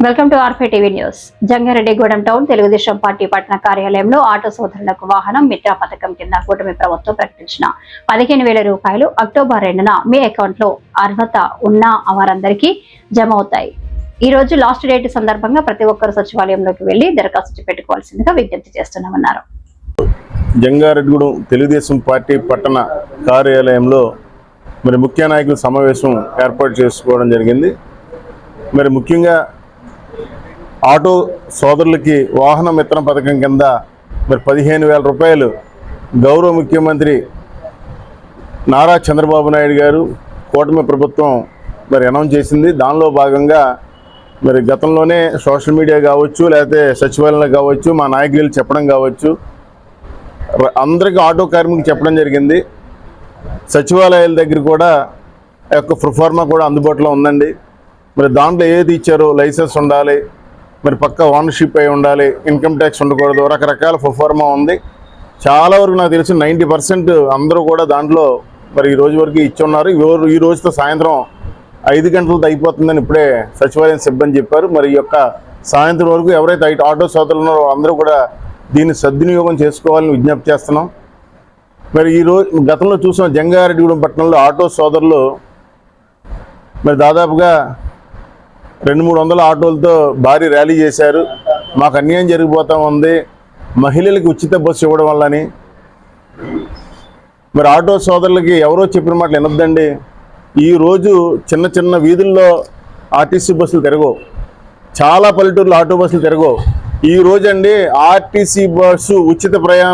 Welcome to ఆర్ఫే TV news. Jangareddygudem town Telugu Desam party పట్టణ కార్యాలయంలో ఆటో సోదరులకు వాహనం మిత్ర పథకం కింద కూటమి ప్రభుత్వం ప్రకటించిన 15,000 రూపాయలు అక్టోబర్ 2న మీ అకౌంట్ లో అర్హత ఉన్న వారందరికీ జమ అవుతాయి. ఈ రోజు లాస్ట్ డేట్ సందర్భంగా ప్రతి ఒక్కరు సచివాలయంలోకి వెళ్లి దరఖాస్తు పెట్టుకోవాల్సిందిగా విజ్ఞప్తి చేస్తున్నామన్నారు. జంగారెడ్డిగూడెం తెలుగుదేశం పార్టీ పట్టణ కార్యాలయంలో ముఖ్య నాయకుల సమావేశం ఏర్పాటు చేసుకోవడం జరిగింది. ముఖ్యంగా ఆటో సోదరులకి వాహన మిత్ర పథకం కింద 15,000 రూపాయలు గౌరవ ముఖ్యమంత్రి నారా చంద్రబాబు నాయుడు గారు కూటమి ప్రభుత్వం అనౌన్స్ చేసింది. దానిలో భాగంగా గతంలోనే సోషల్ మీడియా కావచ్చు, లేకపోతే సచివాలయంలో కావచ్చు, మా నాయకులు చెప్పడం కావచ్చు, అందరికీ ఆటో కార్మికులు చెప్పడం జరిగింది. సచివాలయాల దగ్గర కూడా యొక్క ప్రొఫార్మా కూడా అందుబాటులో ఉందండి. దాంట్లో ఏది ఇచ్చారో లైసెన్స్ ఉండాలి, పక్క ఓనర్షిప్ అయి ఉండాలి, ఇన్కమ్ ట్యాక్స్ ఉండకూడదు, రకరకాల ప్రొఫార్మా ఉంది. చాలా వరకు నాకు తెలిసి 90% అందరూ కూడా దాంట్లో ఈ రోజు వరకు ఇచ్చి ఉన్నారు. ఈ రోజుతో సాయంత్రం 5 గంటలతో అయిపోతుందని ఇప్పుడే సచివాలయం సిబ్బంది చెప్పారు. ఈ యొక్క సాయంత్రం వరకు ఎవరైతే ఆటో సోదరులు ఉన్నారో అందరూ కూడా దీన్ని సద్వినియోగం చేసుకోవాలని విజ్ఞప్తి చేస్తున్నాం. ఈరోజు గతంలో చూసిన జంగారెడ్డిగూడెం పట్టణంలో ఆటో సోదరులు దాదాపుగా 200-300 ఆటోలతో భారీ ర్యాలీ చేశారు. మాకు అన్యాయం జరిగిపోతూ ఉంది, మహిళలకు ఉచిత బస్సు ఇవ్వడం వల్లని. ఆటో సోదరులకి ఎవరో చెప్పిన మాటలు వినొద్దండి. ఈరోజు చిన్న చిన్న వీధుల్లో ఆర్టీసీ బస్సులు తిరగవు, చాలా పల్లెటూరులో ఆటో బస్సులు తిరగవు. ఈరోజు అండి ఆర్టీసీ బస్సు ఉచిత ప్రయాణం